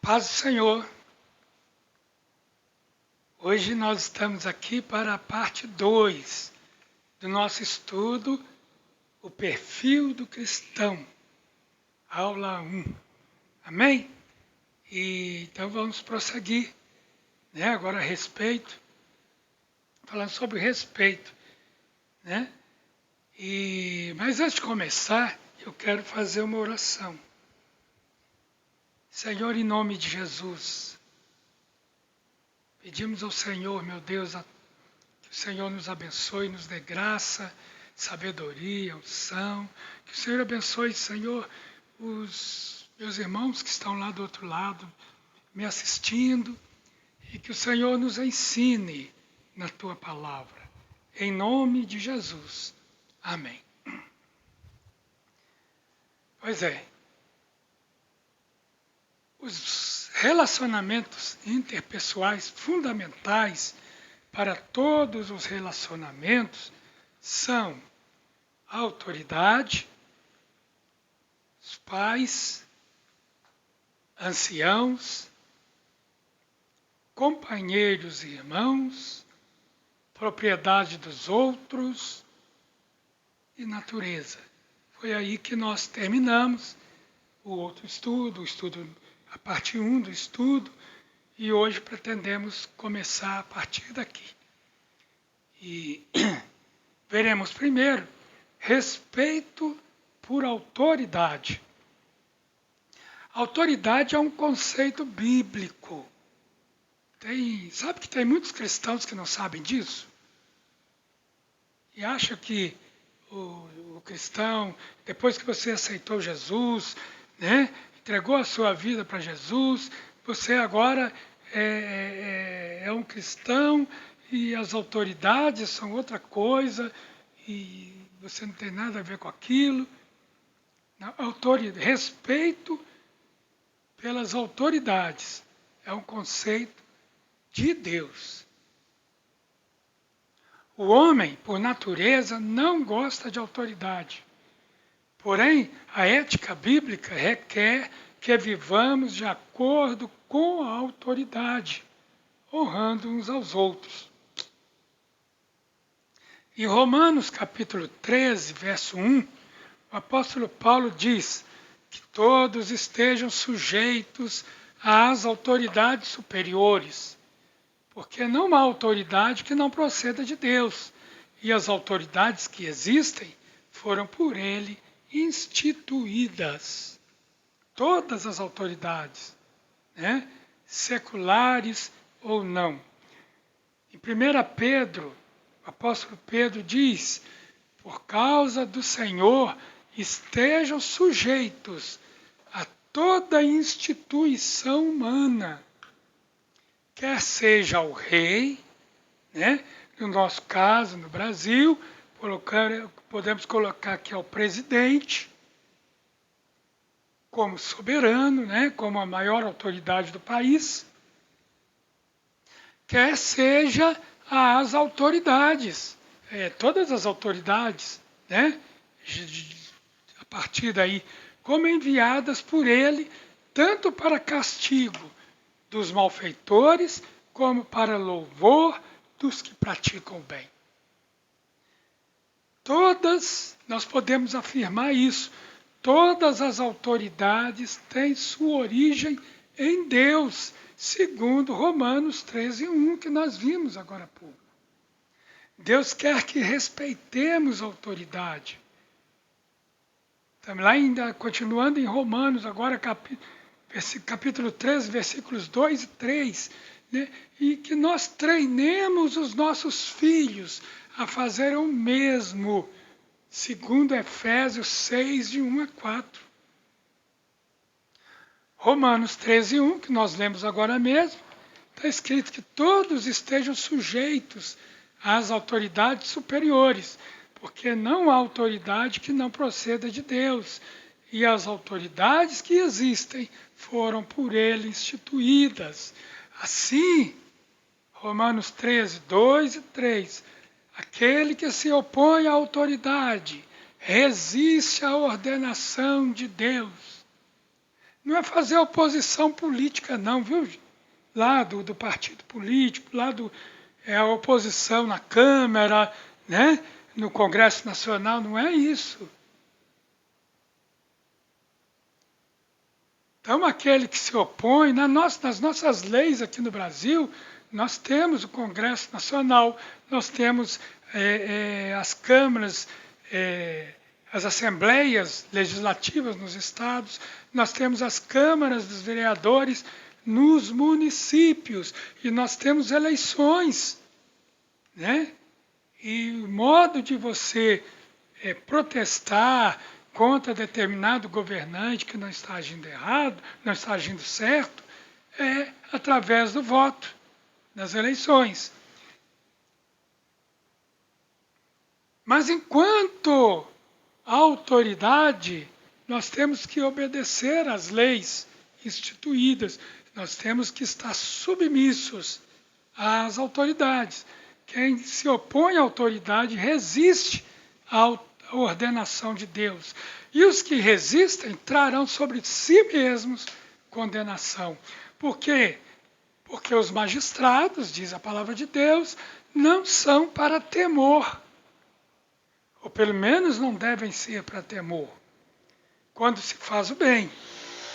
Paz do Senhor. Hoje nós estamos aqui para a parte 2 do nosso estudo, o perfil do cristão, aula 1. Amém? Então vamos prosseguir, agora a respeito, falando sobre respeito, Mas antes de começar, eu quero fazer uma oração. Senhor, em nome de Jesus, pedimos ao Senhor, meu Deus, que o Senhor nos abençoe, nos dê graça, sabedoria, unção. Que o Senhor abençoe, Senhor, os meus irmãos que estão lá do outro lado, me assistindo. E que o Senhor nos ensine na Tua palavra. Em nome de Jesus. Amém. Pois é. Os relacionamentos interpessoais fundamentais para todos os relacionamentos são a autoridade, os pais, anciãos, companheiros e irmãos, propriedade dos outros e natureza. Foi aí que nós terminamos o estudo, a parte 1 do estudo, e hoje pretendemos começar a partir daqui. E veremos primeiro respeito por autoridade. Autoridade é um conceito bíblico. Sabe que tem muitos cristãos que não sabem disso? E acham que o cristão, depois que você aceitou Jesus, entregou a sua vida para Jesus, você agora é um cristão e as autoridades são outra coisa e você não tem nada a ver com aquilo. Respeito pelas autoridades é um conceito de Deus. O homem, por natureza, não gosta de autoridade. Porém, a ética bíblica requer que vivamos de acordo com a autoridade, honrando uns aos outros. Em Romanos capítulo 13, verso 1, o apóstolo Paulo diz que todos estejam sujeitos às autoridades superiores, porque não há autoridade que não proceda de Deus, e as autoridades que existem foram por Ele instituídas. Todas as autoridades, seculares ou não. Em 1 Pedro, o apóstolo Pedro diz: por causa do Senhor, estejam sujeitos a toda instituição humana, quer seja o rei, no nosso caso, no Brasil, podemos colocar aqui o presidente, como soberano, como a maior autoridade do país, quer seja as autoridades, todas as autoridades, a partir daí, como enviadas por ele, tanto para castigo dos malfeitores, como para louvor dos que praticam o bem. Nós podemos afirmar isso, todas as autoridades têm sua origem em Deus, segundo Romanos 13:1, que nós vimos agora há pouco. Deus quer que respeitemos a autoridade. Estamos lá ainda, continuando em Romanos, agora capítulo 13, versículos 2 e 3, e que nós treinemos os nossos filhos a fazer o mesmo, segundo Efésios 6, de 1 a 4. Romanos 13:1, que nós lemos agora mesmo, está escrito que todos estejam sujeitos às autoridades superiores, porque não há autoridade que não proceda de Deus, e as autoridades que existem foram por Ele instituídas. Assim, Romanos 13, 2 e 3, aquele que se opõe à autoridade resiste à ordenação de Deus. Não é fazer oposição política, não, viu? Lá do partido político, a oposição na Câmara, né? No Congresso Nacional, não é isso. Então, aquele que se opõe, nas nossas leis aqui no Brasil, nós temos o Congresso Nacional, nós temos as câmaras, as assembleias legislativas nos estados, nós temos as câmaras dos vereadores nos municípios, e nós temos eleições, né? E o modo de você protestar contra determinado governante que não está agindo errado, não está agindo certo, é através do voto, das eleições. Mas enquanto autoridade, nós temos que obedecer às leis instituídas, nós temos que estar submissos às autoridades. Quem se opõe à autoridade resiste à ordenação de Deus. E os que resistem trarão sobre si mesmos condenação. Por quê? Porque os magistrados, diz a palavra de Deus, não são para temor. Ou pelo menos não devem ser para temor. Quando se faz o bem,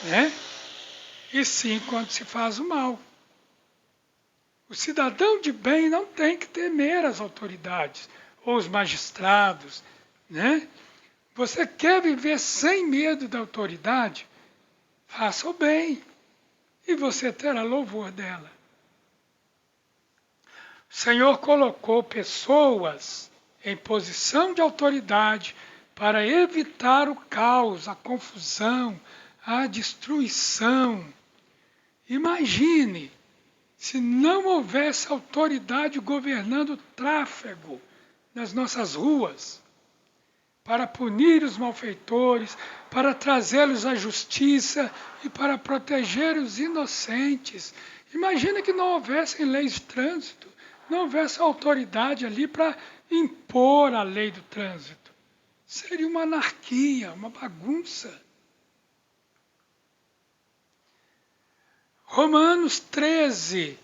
né? E sim quando se faz o mal. O cidadão de bem não tem que temer as autoridades ou os magistrados, né? Você quer viver sem medo da autoridade? Faça o bem e você terá louvor dela. O Senhor colocou pessoas em posição de autoridade para evitar o caos, a confusão, a destruição. Imagine se não houvesse autoridade governando o tráfego nas nossas ruas, para punir os malfeitores, para trazê-los à justiça e para proteger os inocentes. Imagina que não houvessem leis de trânsito, não houvesse autoridade ali para impor a lei do trânsito. Seria uma anarquia, uma bagunça. Romanos 13,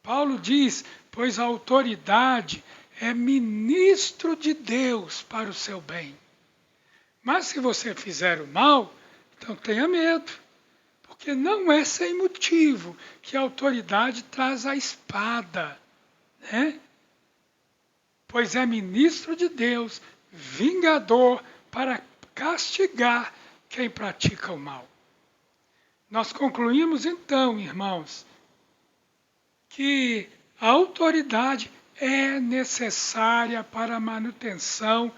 Paulo diz, pois a autoridade é ministro de Deus para o seu bem. Mas se você fizer o mal, então tenha medo, porque não é sem motivo que a autoridade traz a espada, né? Pois é ministro de Deus, vingador, para castigar quem pratica o mal. Nós concluímos então, irmãos, que a autoridade é necessária para a manutenção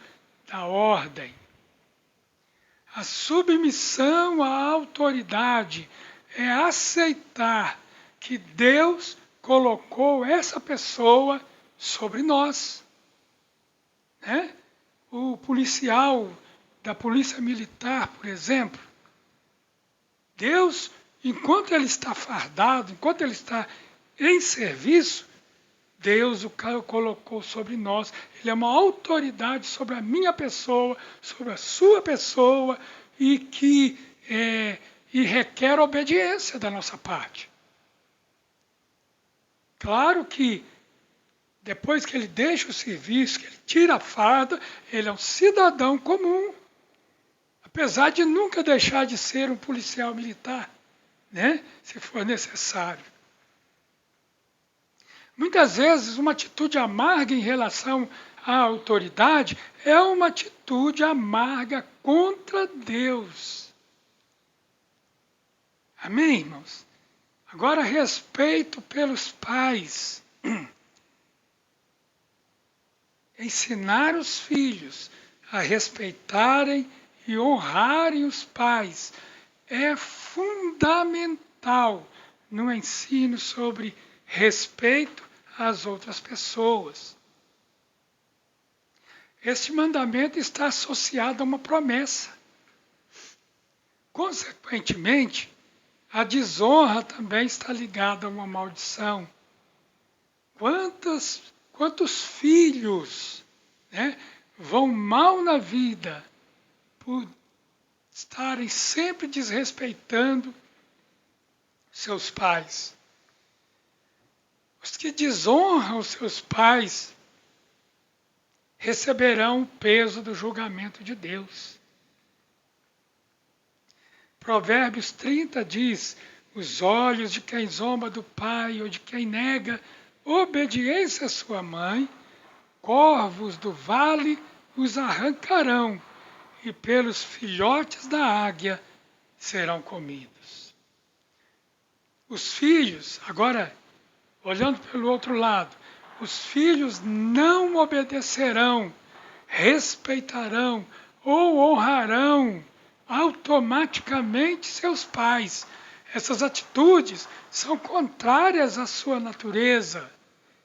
da ordem. A submissão à autoridade é aceitar que Deus colocou essa pessoa sobre nós. Né? O policial da polícia militar, por exemplo, Deus, enquanto ele está fardado, enquanto ele está em serviço, Deus o colocou sobre nós. Ele é uma autoridade sobre a minha pessoa, sobre a sua pessoa, e requer obediência da nossa parte. Claro que depois que ele deixa o serviço, que ele tira a farda, ele é um cidadão comum. Apesar de nunca deixar de ser um policial militar, né? Se for necessário. Muitas vezes, uma atitude amarga em relação à autoridade é uma atitude amarga contra Deus. Amém, irmãos? Agora, respeito pelos pais. Ensinar os filhos a respeitarem e honrarem os pais é fundamental no ensino sobre respeito às outras pessoas. Este mandamento está associado a uma promessa. Consequentemente, a desonra também está ligada a uma maldição. Quantos filhos, né, vão mal na vida por estarem sempre desrespeitando seus pais. Os que desonram seus pais receberão o peso do julgamento de Deus. Provérbios 30 diz: os olhos de quem zomba do pai ou de quem nega obediência à sua mãe, corvos do vale os arrancarão, e pelos filhotes da águia serão comidos. Os filhos, agora, olhando pelo outro lado, os filhos não obedecerão, respeitarão ou honrarão automaticamente seus pais. Essas atitudes são contrárias à sua natureza,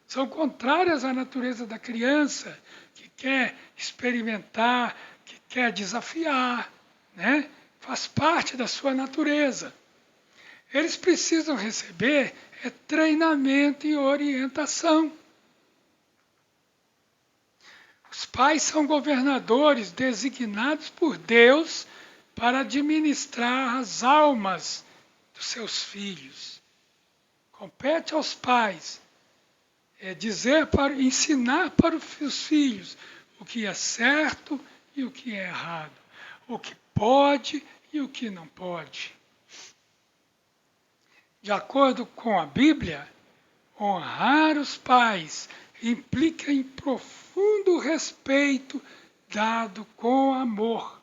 são contrárias à natureza da criança que quer experimentar, que quer desafiar, né? Faz parte da sua natureza. Eles precisam receber treinamento e orientação. Os pais são governadores designados por Deus para administrar as almas dos seus filhos. Compete aos pais ensinar para os filhos o que é certo e o que é errado, o que pode e o que não pode. De acordo com a Bíblia, honrar os pais implica em profundo respeito dado com amor.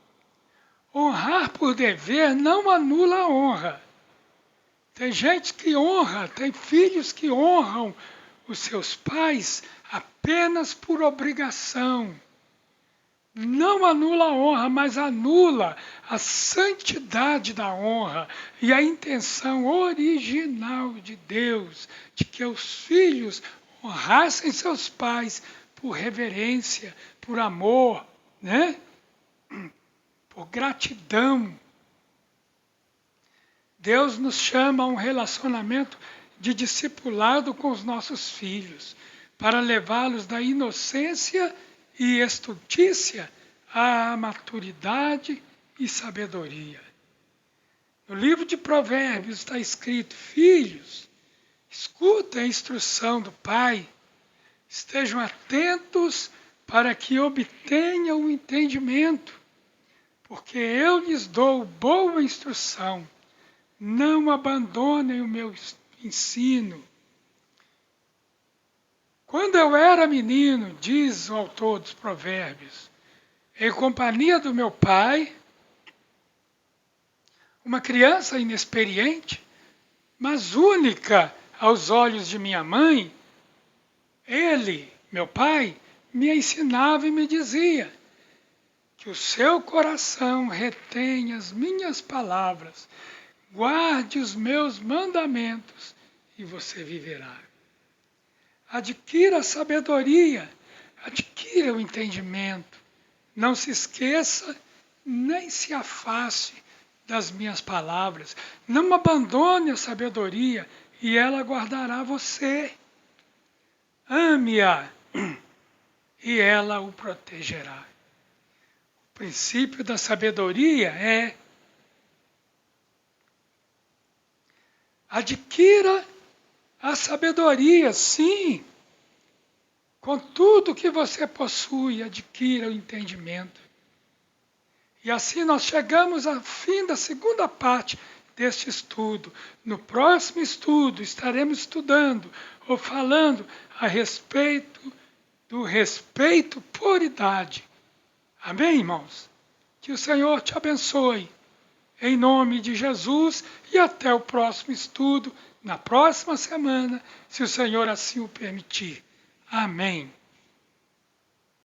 Honrar por dever não anula a honra. Tem gente que honra, tem filhos que honram os seus pais apenas por obrigação. Não anula a honra, mas anula a santidade da honra e a intenção original de Deus de que os filhos honrassem seus pais por reverência, por amor, né? Por gratidão. Deus nos chama a um relacionamento de discipulado com os nossos filhos, para levá-los da inocência e estultícia à maturidade e sabedoria. No livro de Provérbios está escrito: filhos, escutem a instrução do pai, estejam atentos para que obtenham o entendimento, porque eu lhes dou boa instrução. Não abandonem o meu ensino. Quando eu era menino, diz o autor dos Provérbios, em companhia do meu pai, uma criança inexperiente, mas única aos olhos de minha mãe, ele, meu pai, me ensinava e me dizia que o seu coração retenha as minhas palavras, guarde os meus mandamentos e você viverá. Adquira a sabedoria, adquira o entendimento. Não se esqueça, nem se afaste das minhas palavras. Não abandone a sabedoria e ela guardará você. Ame-a e ela o protegerá. O princípio da sabedoria é: adquira a sabedoria, sim. Com tudo que você possui, adquira o entendimento. E assim nós chegamos ao fim da segunda parte deste estudo. No próximo estudo estaremos estudando ou falando a respeito do respeito por idade. Amém, irmãos? Que o Senhor te abençoe. Em nome de Jesus, e até o próximo estudo, na próxima semana, se o Senhor assim o permitir. Amém.